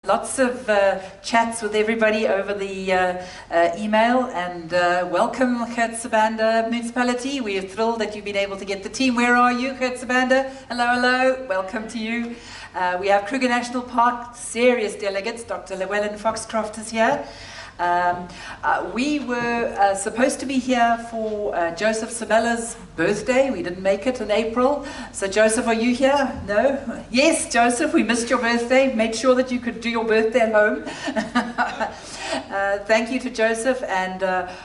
Lots of chats with everybody over the email, and welcome Hyacinth municipality. We are thrilled that you've been able to get the team. Where are you, Hyacinth? Hello, hello, welcome to you. We have Kruger National Park serious delegates. Dr. Llewellyn Foxcroft is here. We were supposed to be here for Joseph Sabella's birthday. We didn't make it in April. So Joseph, are you here? No? Yes, Joseph, we missed your birthday. Made sure that you could do your birthday at home. Thank you to Joseph and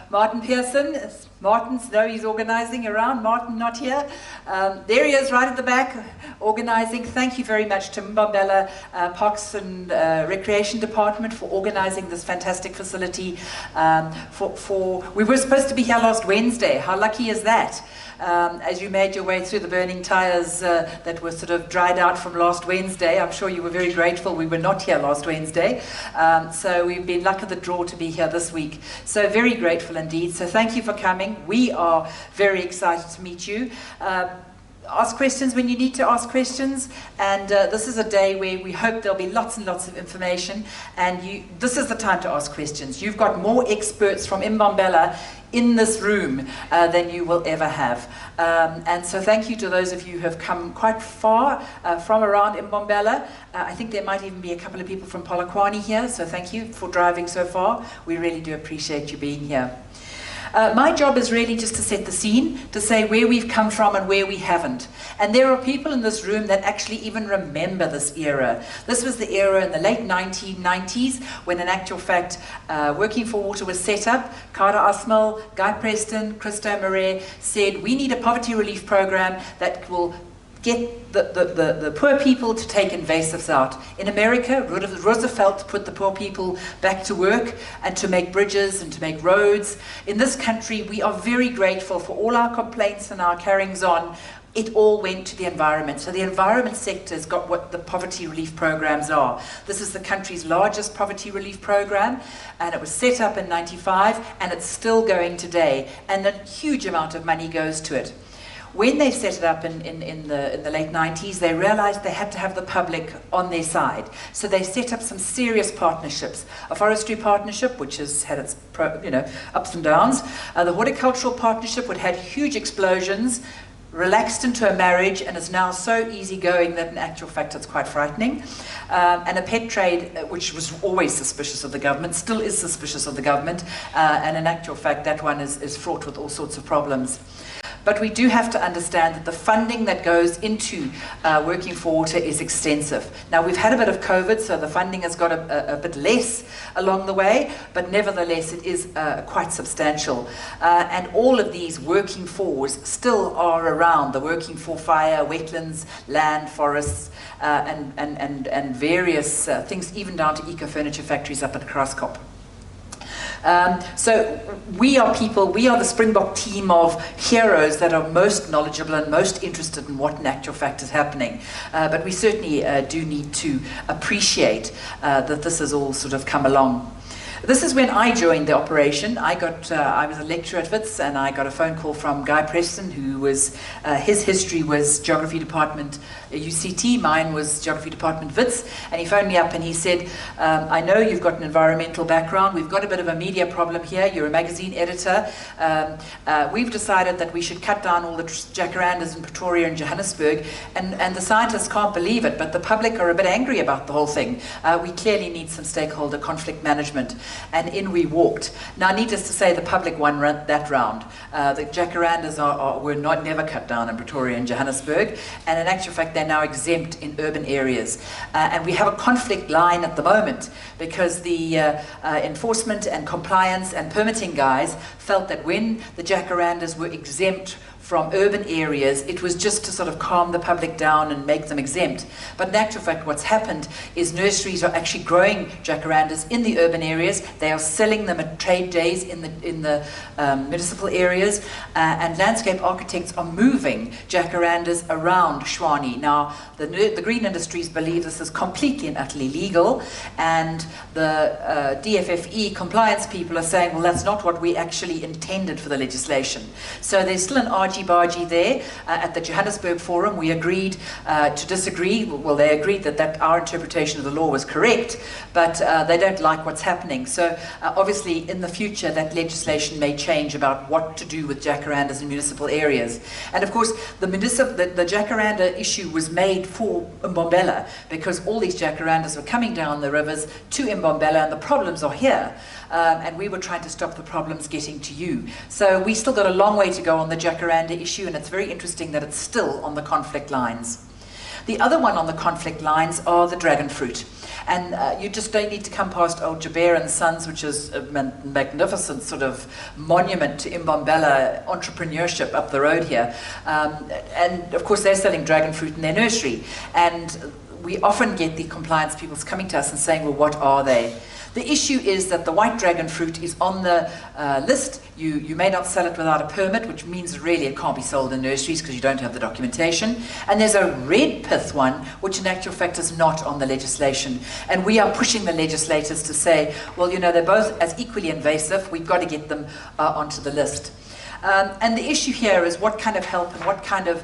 Martin Pearson. Martin's, no, he's organizing around. Martin not here. There he is right at the back, organizing. Thank you very much to Mbombela Parks and Recreation Department for organizing this fantastic facility. We were supposed to be here last Wednesday. How lucky is that? As you made your way through the burning tires that were sort of dried out from last Wednesday, I'm sure you were very grateful we were not here last Wednesday. So we've been luck of the draw to be here this week. So very grateful indeed. So thank you for coming. We are very excited to meet you. Ask questions when you need to ask questions, and this is a day where we hope there'll be lots and lots of information, and this is the time to ask questions. You've got more experts from Mbombela in this room than you will ever have. And so thank you to those of you who have come quite far from around Mbombela. I think there might even be a couple of people from Polokwane here, so thank you for driving so far. We really do appreciate you being here. My job is really just to set the scene, to say where we've come from and where we haven't. And there are people in this room that actually even remember this era. This was the era in the late 1990s when, in actual fact, Working for Water was set up. Carter Asmal, Guy Preston, Christo Morer said, we need a poverty relief program that will get the poor people to take invasives out. In America, Roosevelt put the poor people back to work and to make bridges and to make roads. In this country, we are very grateful for all our complaints and our carryings on. It all went to the environment. So the environment sector has got what the poverty relief programs are. This is the country's largest poverty relief program, and it was set up in '95, and it's still going today, and a huge amount of money goes to it. When they set it up in the late 90s, they realized they had to have the public on their side. So they set up some serious partnerships. A forestry partnership, which has had its ups and downs. The horticultural partnership, which had huge explosions, relaxed into a marriage, and is now so easygoing that in actual fact it's quite frightening. And a pet trade, which was always suspicious of the government, still is suspicious of the government, and in actual fact that one is fraught with all sorts of problems. But we do have to understand that the funding that goes into Working for Water is extensive. Now, we've had a bit of COVID, so the funding has got a bit less along the way, but nevertheless it is quite substantial. And all of these working fors still are around. The working for fire, wetlands, land, forests, and various things, even down to eco-furniture factories up at Graskop. So we are the Springbok team of heroes that are most knowledgeable and most interested in what in actual fact is happening. But we certainly do need to appreciate that this has all sort of come along. This is when I joined the operation. I was a lecturer at Wits, and I got a phone call from Guy Preston, who was, his history was Geography Department UCT, mine was Geography Department Wits, and he phoned me up and he said, I know you've got an environmental background, we've got a bit of a media problem here, you're a magazine editor, we've decided that we should cut down all the jacarandas in Pretoria and Johannesburg, and the scientists can't believe it, but the public are a bit angry about the whole thing. We clearly need some stakeholder conflict management. And in we walked. Now, needless to say, the public won that round. The jacarandas were never cut down in Pretoria and Johannesburg, and in actual fact, they're now exempt in urban areas. And we have a conflict line at the moment because the enforcement and compliance and permitting guys felt that when the jacarandas were exempt from urban areas, it was just to sort of calm the public down and make them exempt. But in actual fact, what's happened is nurseries are actually growing jacarandas in the urban areas. They are selling them at trade days in the municipal areas, and landscape architects are moving jacarandas around Shwani. Now, the green industries believe this is completely and utterly legal, and the DFFE compliance people are saying, well, that's not what we actually intended for the legislation. So there's still an argy argy-bargy there at the Johannesburg Forum. We agreed to disagree. Well, they agreed that our interpretation of the law was correct, but they don't like what's happening. So obviously in the future that legislation may change about what to do with jacarandas in municipal areas. And of course the jacaranda issue was made for Mbombela because all these jacarandas were coming down the rivers to Mbombela, and the problems are here. And we were trying to stop the problems getting to you. So we still got a long way to go on the jacaranda issue, and it's very interesting that it's still on the conflict lines. The other one on the conflict lines are the dragon fruit. And you just don't need to come past old Joubert and Sons, which is a magnificent sort of monument to Mbombela entrepreneurship up the road here. And of course they're selling dragon fruit in their nursery. And we often get the compliance people coming to us and saying, well, what are they? The issue is that the white dragon fruit is on the list. You may not sell it without a permit, which means really it can't be sold in nurseries because you don't have the documentation. And there's a red pith one, which in actual fact is not on the legislation. And we are pushing the legislators to say, well, you know, they're both as equally invasive. We've got to get them onto the list. And the issue here is what kind of help and what kind of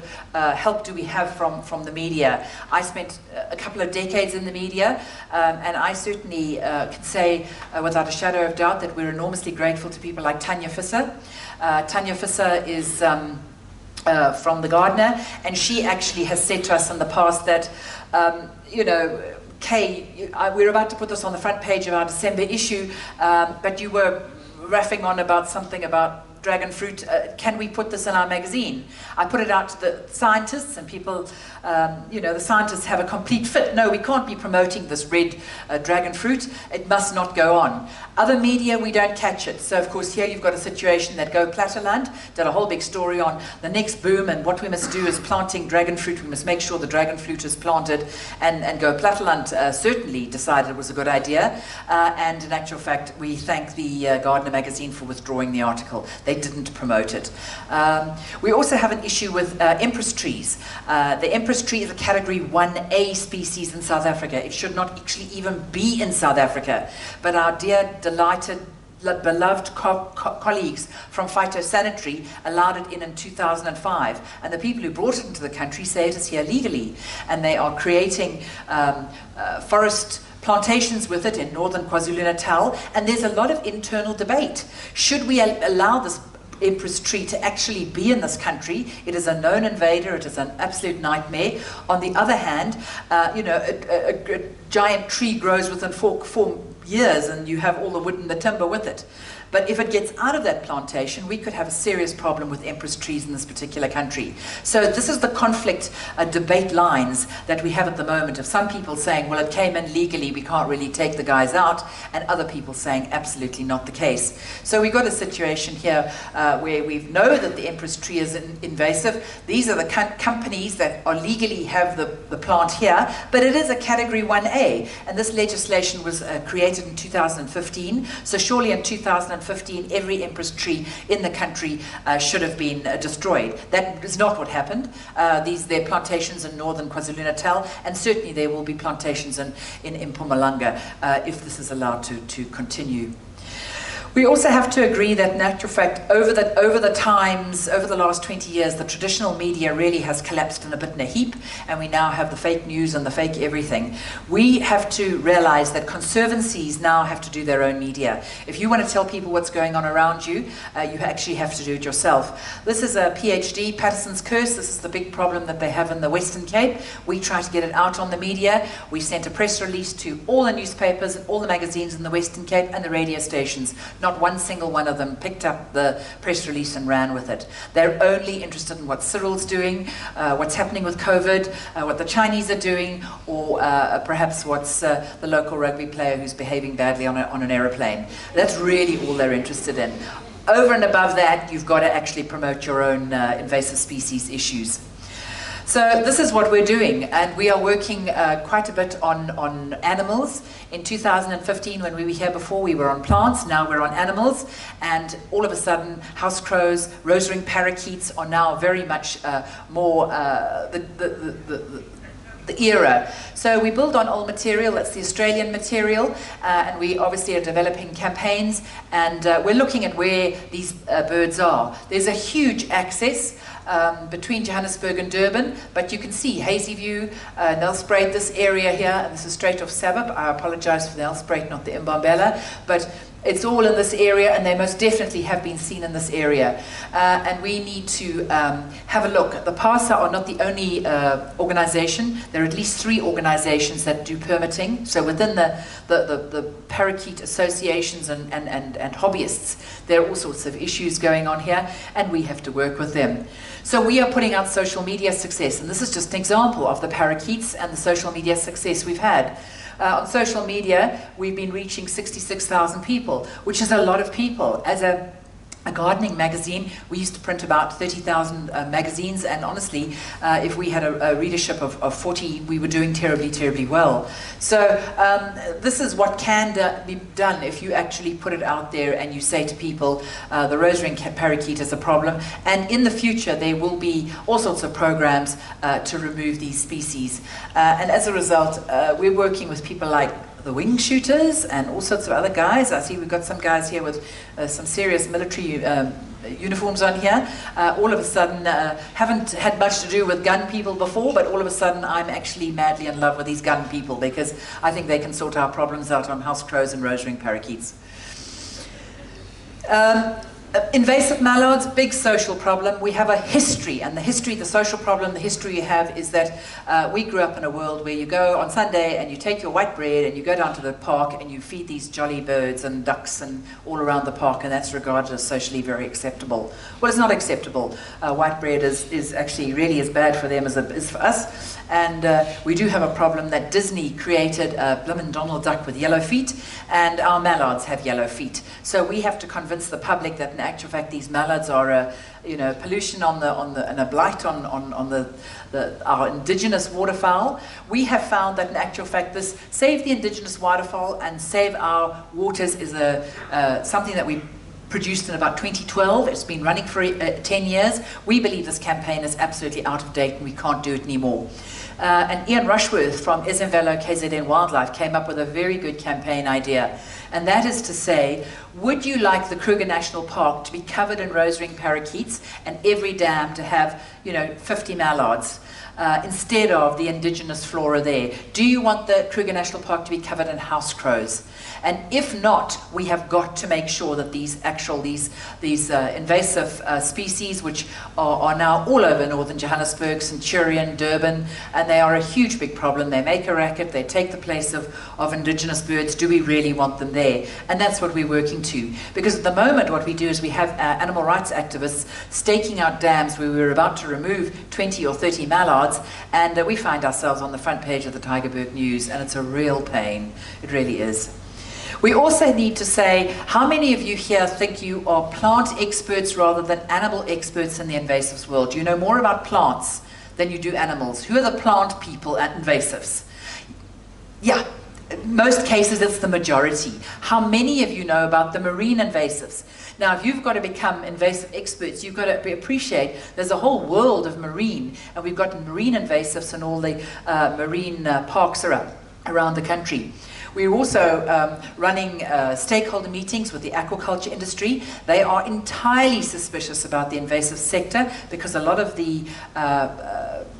help do we have from the media. I spent a couple of decades in the media, and I certainly can say without a shadow of doubt that we're enormously grateful to people like Tanya Visser. Tanya Visser is from The Gardener, and she actually has said to us in the past that, you know, Kay, we're about to put this on the front page of our December issue, but you were raffing on about something about dragon fruit. Can we put this in our magazine? I put it out to the scientists, and people, you know, the scientists have a complete fit. No, we can't be promoting this red dragon fruit. It must not go on. Other media, we don't catch it. So of course here you've got a situation that Go Platteland did a whole big story on the next boom, and what we must do is planting dragon fruit. We must make sure the dragon fruit is planted, and Go Platteland certainly decided it was a good idea. And in actual fact, we thank the Gardener magazine for withdrawing the article. They didn't promote it. We also have an issue with Empress Trees. The Empress Tree is a Category 1A species in South Africa. It should not actually even be in South Africa. But our dear, delighted, beloved colleagues from Phytosanitary allowed it in 2005. And the people who brought it into the country say it is here legally. And they are creating forest plantations with it in northern KwaZulu-Natal, and there's a lot of internal debate. Should we allow this Empress tree to actually be in this country? It is a known invader, it is an absolute nightmare. On the other hand, you know, a giant tree grows within 4 years and you have all the wood and the timber with it. But if it gets out of that plantation, we could have a serious problem with Empress trees in this particular country. So this is the conflict debate lines that we have at the moment, of some people saying, well, it came in legally, we can't really take the guys out, and other people saying absolutely not the case. So we've got a situation here where we know that the Empress tree is invasive. These are the companies that are legally have the plant here, but it is a Category 1A, and this legislation was created in 2015, so surely in 2015 every Empress tree in the country should have been destroyed. That is not what happened. There are plantations in northern KwaZulu-Natal, and certainly there will be plantations in Mpumalanga if this is allowed to continue. We also have to agree that in actual fact, over the last 20 years, the traditional media really has collapsed in a heap, and we now have the fake news and the fake everything. We have to realize that conservancies now have to do their own media. If you want to tell people what's going on around you, you actually have to do it yourself. This is a PhD, Patterson's Curse. This is the big problem that they have in the Western Cape. We try to get it out on the media. We sent a press release to all the newspapers and all the magazines in the Western Cape and the radio stations. Not one single one of them picked up the press release and ran with it. They're only interested in what Cyril's doing, what's happening with COVID, what the Chinese are doing, or perhaps what's the local rugby player who's behaving badly on an aeroplane. That's really all they're interested in. Over and above that, you've got to actually promote your own invasive species issues. So this is what we're doing, and we are working quite a bit on animals. In 2015, when we were here before, we were on plants, now we're on animals, and all of a sudden, house crows, rose-ringed parakeets are now very much more the era. So we build on old material, that's the Australian material, and we obviously are developing campaigns, and we're looking at where these birds are. There's a huge access. between Johannesburg and Durban, but you can see Hazyview, Nelspruit, this area here, and this is straight off Sabab. I apologize for the Nelspruit, not the Mbombela, but it's all in this area, and they most definitely have been seen in this area. And we need to have a look. The PASA are not the only organization. There are at least 3 organizations that do permitting. So within the parakeet associations and hobbyists, there are all sorts of issues going on here, and we have to work with them. So we are putting out social media success, and this is just an example of the parakeets and the social media success we've had. On social media, we've been reaching 66,000 people, which is a lot of people. As a gardening magazine, we used to print about 30,000 magazines, and honestly, if we had a readership of 40, we were doing terribly, terribly well. So this is what can be done if you actually put it out there and you say to people, the rose-ringed parakeet is a problem, and in the future there will be all sorts of programs to remove these species. And as a result, we're working with people like the wing shooters and all sorts of other guys. I see we've got some guys here with some serious military uniforms on here. All of a sudden, haven't had much to do with gun people before, but all of a sudden I'm actually madly in love with these gun people because I think they can sort our problems out on house crows and rose-ringed parakeets. Invasive mallards, big social problem. We have a history, and the social problem, the history we have is that we grew up in a world where you go on Sunday and you take your white bread and you go down to the park and you feed these jolly birds and ducks and all around the park, and that's regarded as socially very acceptable. Well, it's not acceptable. White bread is actually really as bad for them as it is for us. And we do have a problem that Disney created a bloomin' Donald Duck with yellow feet, and our mallards have yellow feet. So we have to convince the public that in actual fact these mallards are a pollution on and a blight on our indigenous waterfowl. We have found that in actual fact this Save the Indigenous Waterfowl and Save Our Waters is something that we produced in about 2012. It's been running for 10 years. We believe this campaign is absolutely out of date and we can't do it anymore. And Ian Rushworth from Ezemvelo KZN Wildlife came up with a very good campaign idea. And that is to say, would you like the Kruger National Park to be covered in rose-ringed parakeets and every dam to have, 50 mallards? Instead of the indigenous flora there? Do you want the Kruger National Park to be covered in house crows? And if not, we have got to make sure that these invasive species, which are now all over northern Johannesburg, Centurion, Durban, and they are a huge big problem. They make a racket, they take the place of indigenous birds. Do we really want them there? And that's what we're working to. Because at the moment what we do is we have animal rights activists staking out dams where we're about to remove 20 or 30 mallards, and we find ourselves on the front page of the Tygerberg News, and it's a real pain. It really is. We also need to say, how many of you here think you are plant experts rather than animal experts in the invasives world? Do you know more about plants than you do animals? Who are the plant people at invasives? Yeah, in most cases it's the majority. How many of you know about the marine invasives? Now, if you've got to become invasive experts, you've got to appreciate there's a whole world of marine, and we've got marine invasives in all the marine parks around the country. We're also running stakeholder meetings with the aquaculture industry. They are entirely suspicious about the invasive sector because a lot of the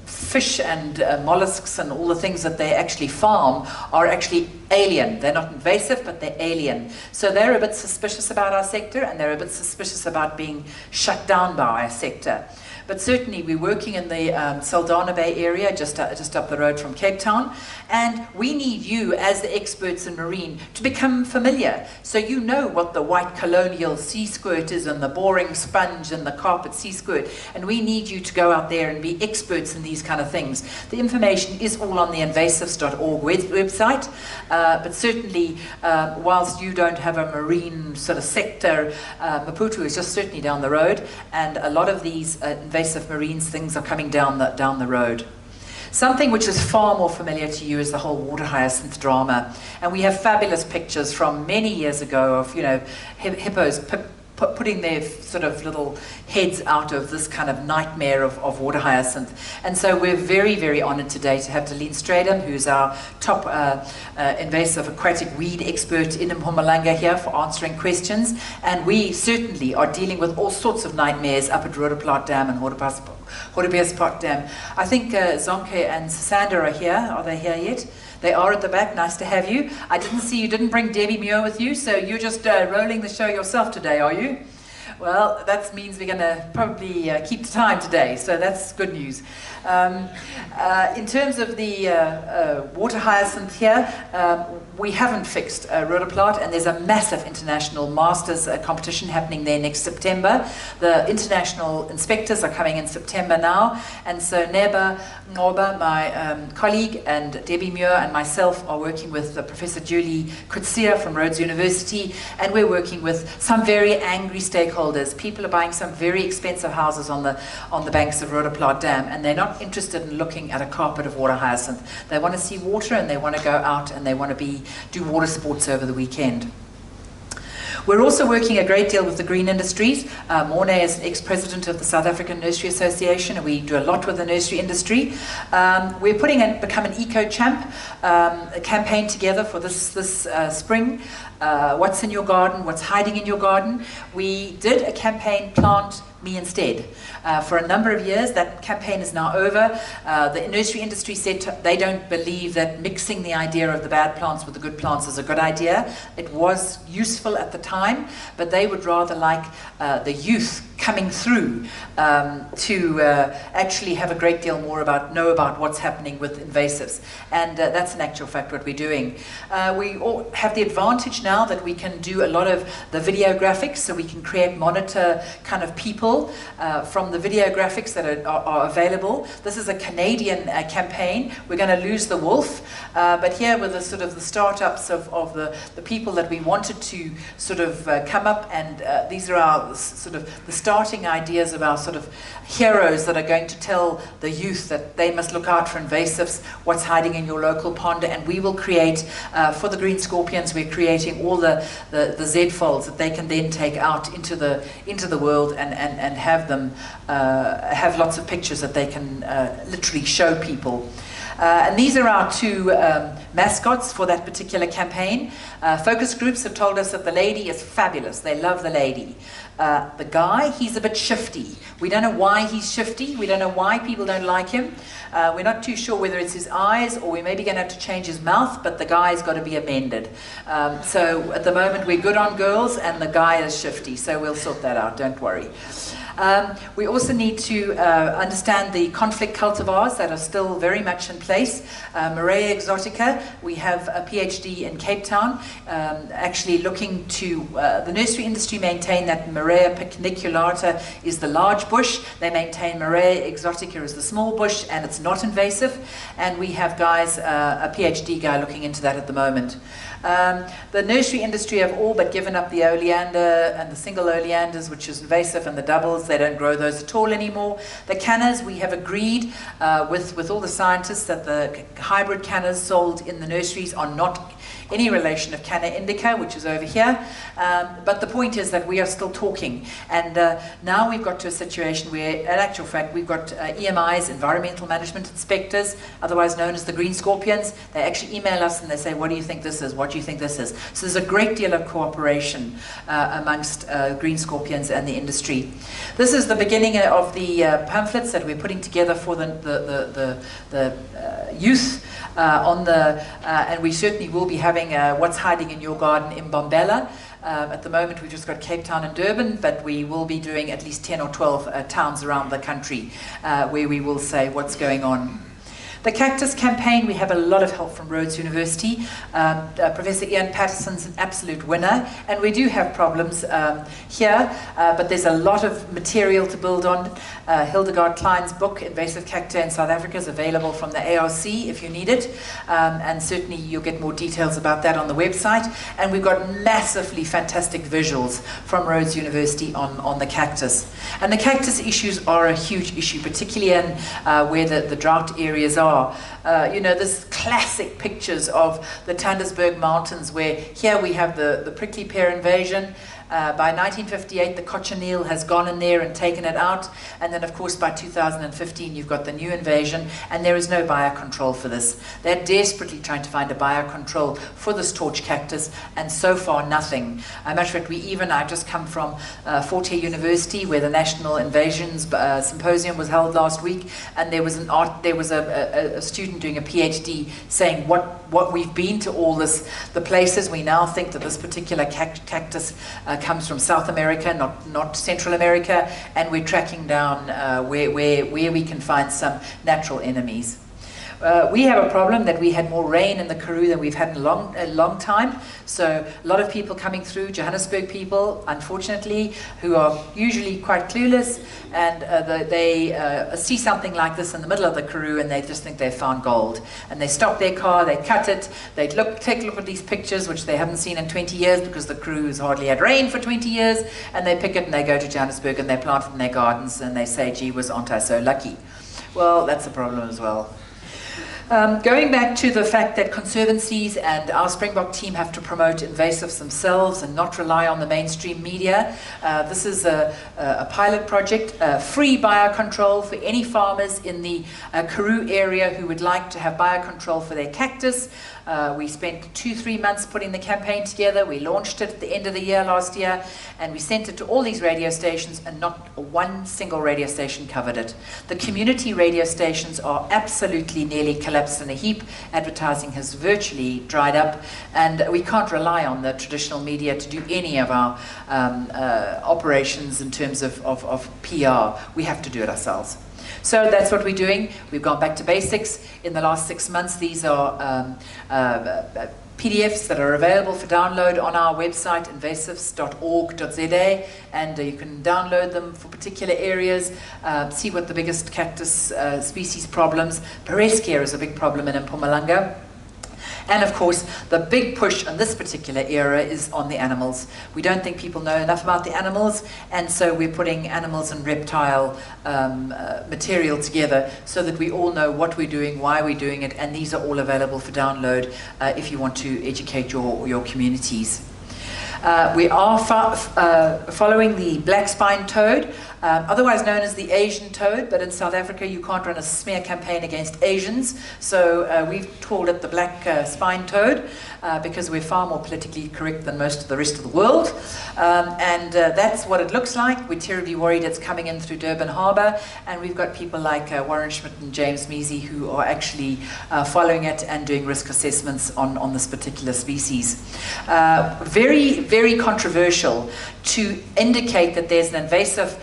fish and mollusks and all the things that they actually farm are actually alien. They're not invasive, but they're alien. So they're a bit suspicious about our sector, and they're a bit suspicious about being shut down by our sector. But certainly we're working in the Saldanha Bay area, just up the road from Cape Town, and we need you as the experts in marine to become familiar, so you know what the white colonial sea squirt is and the boring sponge and the carpet sea squirt, and we need you to go out there and be experts in these kind of things. The information is all on the invasives.org website, but certainly whilst you don't have a marine sort of sector, Maputo is just certainly down the road, and a lot of these invasive marines things are coming down the road. Something which is far more familiar to you is the whole water hyacinth drama, and we have fabulous pictures from many years ago of hippos putting their sort of little heads out of this kind of nightmare of water hyacinth. And so we're very, very honoured today to have Deline Stradum, who's our top invasive aquatic weed expert in Mpumalanga here for answering questions. And we certainly are dealing with all sorts of nightmares up at Rhodoplat Dam and Hartbeespoort Dam. I think Zonke and Sasanda are here. Are they here yet? They are at the back. Nice to have you. I didn't see you didn't bring Debbie Muir with you, so you're just rolling the show yourself today, are you? Well, that means we're going to probably keep the time today, so that's good news. In terms of the water hyacinth here, we haven't fixed Rhodoplat, and there's a massive international masters competition happening there next September. The international inspectors are coming in September now, and so Neba Ngoba, my colleague, and Debbie Muir and myself are working with Professor Julie Kutsia from Rhodes University, and we're working with some very angry stakeholders. People are buying some very expensive houses on the banks of Rhodoplat Dam, and they're not interested in looking at a carpet of water hyacinth. They want to see water, and they want to go out, and they want to do water sports over the weekend. We're also working a great deal with the green industries. Morne is ex-president of the South African Nursery Association, and we do a lot with the nursery industry. We're Become an Eco Champ, a campaign together for this spring. What's in your garden? What's hiding in your garden? We did a campaign, Plant Me Instead. For a number of years. That campaign is now over. The nursery industry said they don't believe that mixing the idea of the bad plants with the good plants is a good idea. It was useful at the time, but they would rather like the youth coming through to actually have a great deal more know about what's happening with invasives. And that's in actual fact what we're doing. We all have the advantage now that we can do a lot of the video graphics, so we can monitor kind of people from the video graphics that are available. This is a Canadian campaign. We're going to lose the wolf, but here with the sort of the startups of the people that we wanted to sort of come up, and these are our sort of the starting ideas of our sort of heroes that are going to tell the youth that they must look out for invasives, what's hiding in your local pond, and we will create, for the green scorpions, we're creating all the Z folds that they can then take out into the world and have them have lots of pictures that they can literally show people. And these are our two mascots for that particular campaign. Focus groups have told us that the lady is fabulous. They love the lady. The guy, he's a bit shifty. We don't know why he's shifty. We don't know why people don't like him. We're not too sure whether it's his eyes, or we may be going to have to change his mouth, but the guy's got to be amended. So at the moment we're good on girls, and the guy is shifty, so we'll sort that out, don't worry. We also need to understand the conflict cultivars that are still very much in place. Morea exotica, we have a PhD in Cape Town, actually looking to, the nursery industry maintain that Morea paniculata is the large bush. They maintain Morea exotica as the small bush, and it's not invasive. And we have guys, a PhD guy looking into that at the moment. The nursery industry have all but given up the oleander and the single oleanders, which is invasive, and the doubles. They don't grow those at all anymore. The cannas, we have agreed with all the scientists that the hybrid cannas sold in the nurseries are not any relation of Canna indica, which is over here. But the point is that we are still talking. And now we've got to a situation where, in actual fact, we've got EMIs, environmental management inspectors, otherwise known as the green scorpions. They actually email us and they say, what do you think this is? What do you think this is? So there's a great deal of cooperation amongst green scorpions and the industry. This is the beginning of the pamphlets that we're putting together for the youth. And we certainly will be having What's Hiding in Your Garden in Mbombela. At the moment we've just got Cape Town and Durban, but we will be doing at least 10 or 12 towns around the country where we will say what's going on. The cactus campaign, we have a lot of help from Rhodes University. Professor Ian Patterson's an absolute winner, and we do have problems here, but there's a lot of material to build on. Hildegard Klein's book, Invasive Cacti in South Africa, is available from the ARC if you need it, and certainly you'll get more details about that on the website. And we've got massively fantastic visuals from Rhodes University on the cactus. And the cactus issues are a huge issue, particularly in where the drought areas are. You know, there's classic pictures of the Tandisberg Mountains, where here we have the prickly pear invasion. By 1958, the cochineal has gone in there and taken it out. And then, of course, by 2015, you've got the new invasion, and there is no biocontrol for this. They're desperately trying to find a biocontrol for this torch cactus, and so far, nothing. Matter of fact, I've just come from Fort Hare University, where the National Invasions Symposium was held last week, and there was a student doing a PhD saying what we've been to all the places. We now think that this particular cactus comes from South America, not Central America, and we're tracking down where we can find some natural enemies. We have a problem that we had more rain in the Karoo than we've had in a long time. So a lot of people coming through, Johannesburg people, unfortunately, who are usually quite clueless, and they see something like this in the middle of the Karoo, and they just think they've found gold. And they stop their car, they cut it, they take a look at these pictures, which they haven't seen in 20 years because the Karoo has hardly had rain for 20 years, and they pick it and they go to Johannesburg and they plant it in their gardens, and they say, gee, aren't I so lucky? Well, that's a problem as well. Going back to the fact that conservancies and our Springbok team have to promote invasives themselves and not rely on the mainstream media, this is a pilot project, free biocontrol for any farmers in the Karoo area who would like to have biocontrol for their cactus. We spent 2-3 months putting the campaign together. We launched it at the end of the year last year, and we sent it to all these radio stations, and not one single radio station covered it. The community radio stations are absolutely nearly collapsed in a heap. Advertising has virtually dried up, and we can't rely on the traditional media to do any of our operations in terms of PR. We have to do it ourselves. So that's what we're doing. We've gone back to basics. In the last 6 months, these are PDFs that are available for download on our website, invasives.org.za, and you can download them for particular areas, see what the biggest cactus species problems. Pereskia is a big problem in Mpumalanga. And of course, the big push on this particular era is on the animals. We don't think people know enough about the animals, and so we're putting animals and reptile material together so that we all know what we're doing, why we're doing it, and these are all available for download if you want to educate your communities. We are following the black-spined toad, otherwise known as the Asian toad, but in South Africa you can't run a smear campaign against Asians, so we've called it the black-spined toad because we're far more politically correct than most of the rest of the world. And that's what it looks like. We're terribly worried it's coming in through Durban Harbour, and we've got people like Warren Schmidt and James Measy who are actually following it and doing risk assessments on this particular species. Very, very controversial to indicate that there's an invasive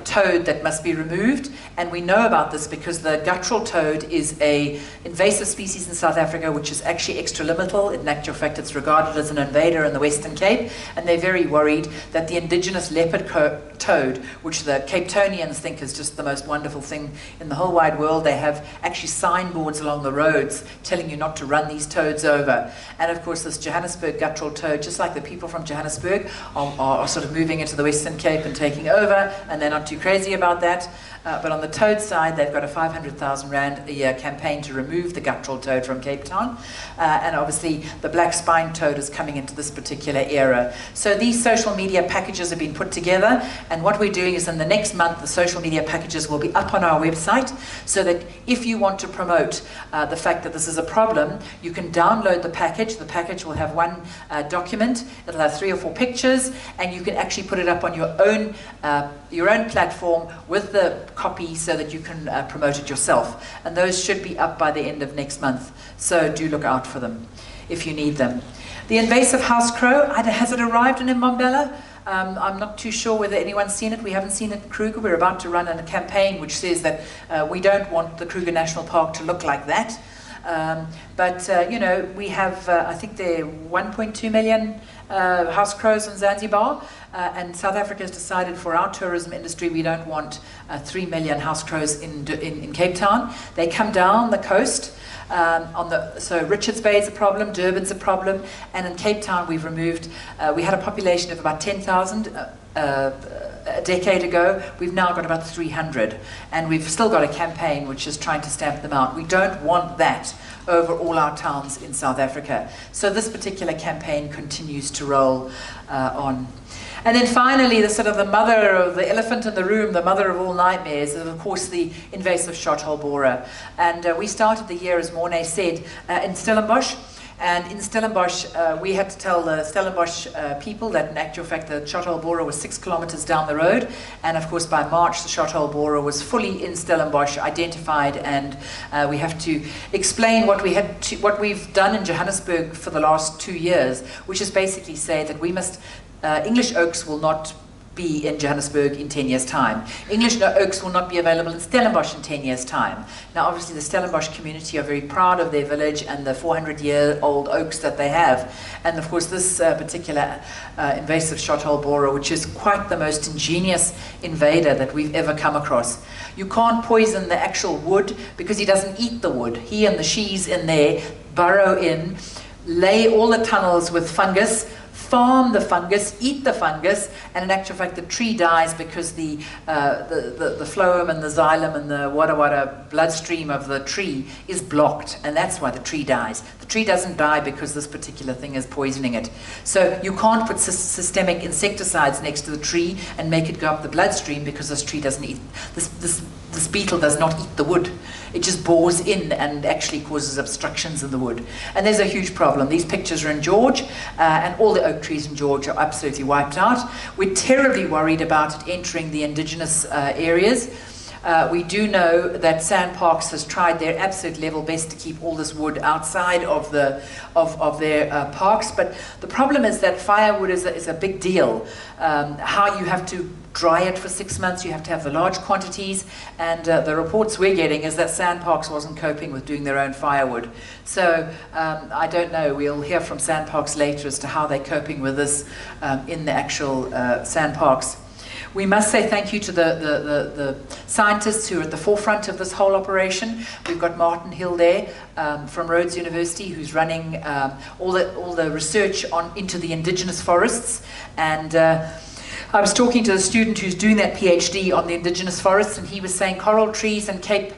toad that must be removed, and we know about this because the guttural toad is an invasive species in South Africa which is actually extralimital. In actual fact, it's regarded as an invader in the Western Cape, and they're very worried that the indigenous leopard toad, which the Cape Townians think is just the most wonderful thing in the whole wide world, they have actually signboards along the roads telling you not to run these toads over. And of course, this Johannesburg guttural toad, just like the people from Johannesburg, are sort of moving into the Western Cape and taking over, and they're not too crazy about that. But on the toad side, they've got a 500,000 Rand a year campaign to remove the guttural toad from Cape Town. And obviously, the black-spined toad is coming into this particular era. So these social media packages have been put together, and what we're doing is in the next month, the social media packages will be up on our website, so that if you want to promote the fact that this is a problem, you can download the package. The package will have one document. It'll have 3 or 4 pictures, and you can actually put it up on your own platform with the copy so that you can promote it yourself. And those should be up by the end of next month. So do look out for them if you need them. The invasive house crow, has it arrived in Mbombela? I'm not too sure whether anyone's seen it. We haven't seen it in Kruger. We're about to run a campaign which says that we don't want the Kruger National Park to look like that. You know, we have, I think there are 1.2 million house crows in Zanzibar, and South Africa has decided for our tourism industry we don't want 3 million house crows in Cape Town. They come down the coast. So Richards Bay is a problem, Durban's a problem, and in Cape Town we've removed, we had a population of about 10,000 a decade ago. We've now got about 300, and we've still got a campaign which is trying to stamp them out. We don't want that over all our towns in South Africa. So this particular campaign continues to roll on. And then finally, the mother of the elephant in the room, the mother of all nightmares, is of course the invasive Shothole Borer. And we started the year, as Mornay said, in Stellenbosch. And in Stellenbosch, we had to tell the Stellenbosch people that in actual fact the Shothole Borer was 6 kilometers down the road. And of course by March the Shothole Borer was fully in Stellenbosch, identified, and we have to explain what we've done in Johannesburg for the last 2 years, which is basically say that we must, English oaks will not be in Johannesburg in 10 years' time. English oaks will not be available in Stellenbosch in 10 years' time. Now obviously the Stellenbosch community are very proud of their village and the 400-year-old oaks that they have. And of course this particular invasive Shothole Borer, which is quite the most ingenious invader that we've ever come across. You can't poison the actual wood because he doesn't eat the wood. He and the she's in there burrow in, lay all the tunnels with fungus, farm the fungus, eat the fungus, and in actual fact the tree dies because the phloem and the xylem and the wada bloodstream of the tree is blocked, and that's why the tree dies. The tree doesn't die because this particular thing is poisoning it. So you can't put systemic insecticides next to the tree and make it go up the bloodstream because this tree doesn't eat, this beetle does not eat the wood. It just bores in and actually causes obstructions in the wood. And there's a huge problem. These pictures are in George, and all the oak trees in George are absolutely wiped out. We're terribly worried about it entering the indigenous areas. We do know that Sandparks has tried their absolute level best to keep all this wood outside of their parks, but the problem is that firewood is a big deal. How you have to dry it for 6 months, you have to have the large quantities, and the reports we're getting is that Sandparks wasn't coping with doing their own firewood. So I don't know, we'll hear from Sandparks later as to how they're coping with this in the actual Sandparks. We must say thank you to the scientists who are at the forefront of this whole operation. We've got Martin Hill there from Rhodes University, who's running all the research into the indigenous forests. And I was talking to a student who's doing that PhD on the indigenous forests, and he was saying coral trees and Cape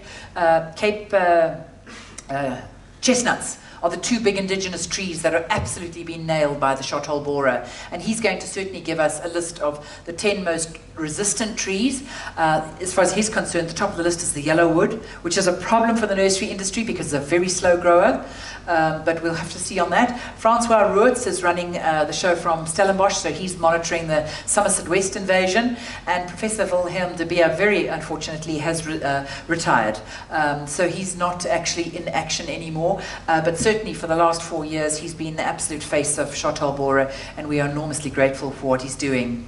chestnuts are the 2 big indigenous trees that are absolutely being nailed by the Shothole Borer. And he's going to certainly give us a list of the 10 most resistant trees. As far as he's concerned, the top of the list is the yellow wood, which is a problem for the nursery industry because it's a very slow grower. But we'll have to see on that. Francois Ruitz is running the show from Stellenbosch, so he's monitoring the Somerset West invasion. And Professor Wilhelm de Beer, very unfortunately, has retired. So he's not actually in action anymore, but certainly for the last 4 years, he's been the absolute face of Shothole Borer, and we are enormously grateful for what he's doing.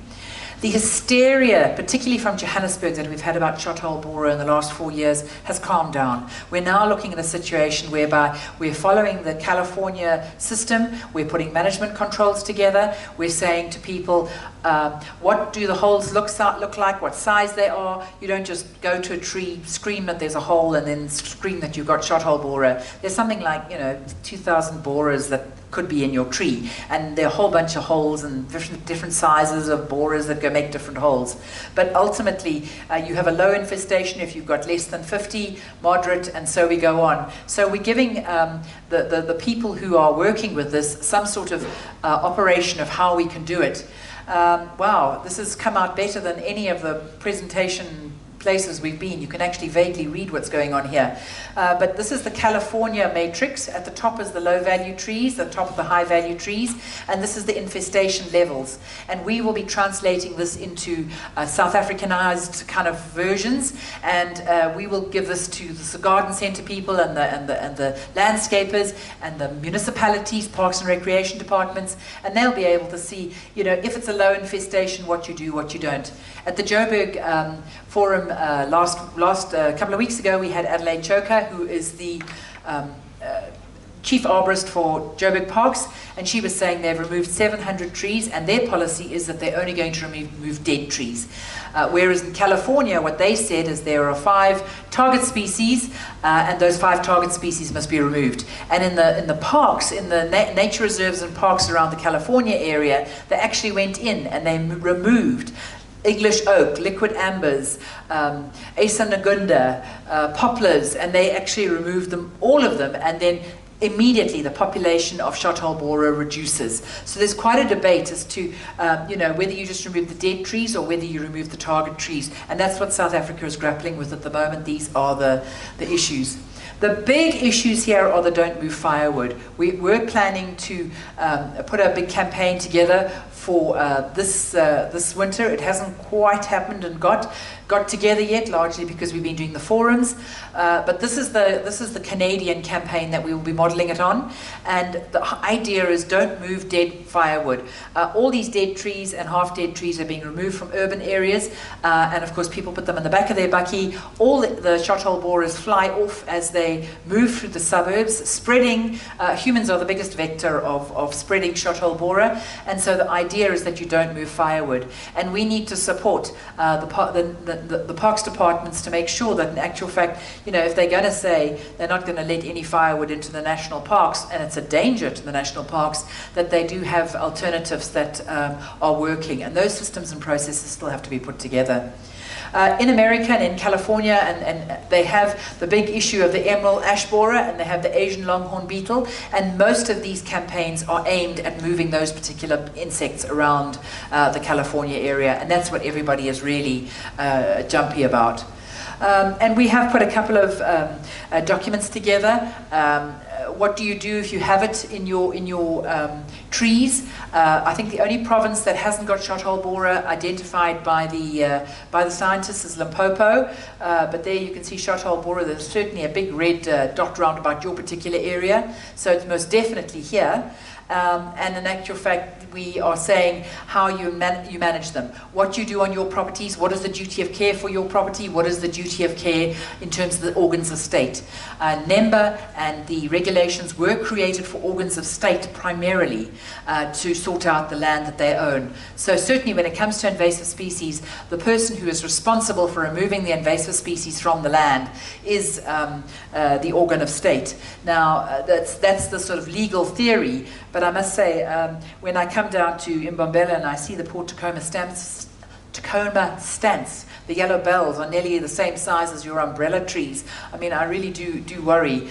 The hysteria, particularly from Johannesburg, that we've had about Shothole Borer in the last 4 years has calmed down. We're now looking at a situation whereby we're following the California system, we're putting management controls together, we're saying to people, what do the holes look like, what size they are. You don't just go to a tree, scream that there's a hole, and then scream that you've got Shothole Borer. There's something like 2,000 borers that could be in your tree, and there are a whole bunch of holes and different sizes of borers that go make different holes. But ultimately you have a low infestation if you've got less than 50, moderate, and so we go on. So we're giving the people who are working with this some sort of operation of how we can do it. Wow, this has come out better than any of the presentation places we've been. You can actually vaguely read what's going on here. But this is the California matrix. At the top is the low value trees, the top of the high value trees, and this is the infestation levels. And we will be translating this into South Africanized kind of versions, and we will give this to the garden center people and the landscapers and the municipalities, parks and recreation departments, and they'll be able to see, if it's a low infestation, what you do, what you don't. At the Joburg Forum last couple of weeks ago, we had Adelaide Choker, who is the chief arborist for Joburg Parks, and she was saying they've removed 700 trees, and their policy is that they're only going to remove dead trees. Whereas in California, what they said is there are 5 target species, and those 5 target species must be removed. And in the parks, in the nature reserves and parks around the California area, they actually went in and they removed English oak, liquid ambers, Asanagunda, poplars, and they actually removed them, all of them, and then immediately the population of Shothole Borer reduces. So there's quite a debate as to whether you just remove the dead trees or whether you remove the target trees, and that's what South Africa is grappling with at the moment. These are the issues. The big issues here are the don't move firewood. We're planning to put a big campaign together for this winter. It hasn't quite happened and got together yet, largely because we've been doing the forums. But this is the Canadian campaign that we will be modelling it on. And the idea is don't move dead firewood. All these dead trees and half-dead trees are being removed from urban areas, and of course people put them in the back of their bakkie. All the Shothole borers fly off as they move through the suburbs, spreading. Humans are the biggest vector of spreading Shothole borer, and so the idea is that you don't move firewood. And we need to support the parks departments to make sure that in actual fact, if they're going to say they're not going to let any firewood into the national parks, and it's a danger to the national parks, that they do have alternatives that are working, and those systems and processes still have to be put together. In America and in California, and they have the big issue of the emerald ash borer, and they have the Asian longhorn beetle, and most of these campaigns are aimed at moving those particular insects around the California area, and that's what everybody is really jumpy about. And we have put a couple of documents together. What do you do if you have it in your trees? I think the only province that hasn't got Shothole borer identified by the scientists is Limpopo. But there you can see Shothole borer. There's certainly a big red dot round about your particular area. So it's most definitely here. And in actual fact, we are saying how you manage them. What you do on your properties, what is the duty of care for your property, what is the duty of care in terms of the organs of state. NEMBA and the regulations were created for organs of state primarily to sort out the land that they own. So certainly when it comes to invasive species, the person who is responsible for removing the invasive species from the land is the organ of state. Now that's the sort of legal theory, but I must say when I come down to Mbombela and I see the poor Tacoma stance, the yellow bells are nearly the same size as your umbrella trees. I mean, I really do worry.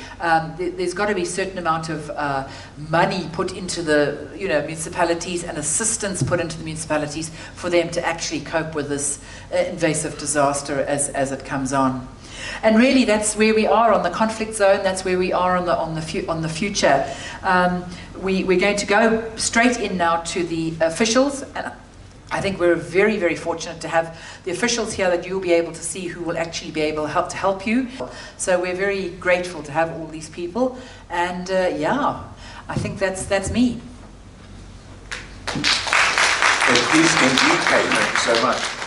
There's got to be a certain amount of money put into the municipalities and assistance put into the municipalities for them to actually cope with this invasive disaster as it comes on. And really, that's where we are on the conflict zone. That's where we are on the future. We're going to go straight in now to the officials, and I think we're very, very fortunate to have the officials here that you'll be able to see who will actually be able to help you. So we're very grateful to have all these people, and yeah, I think that's me. Thank you so much.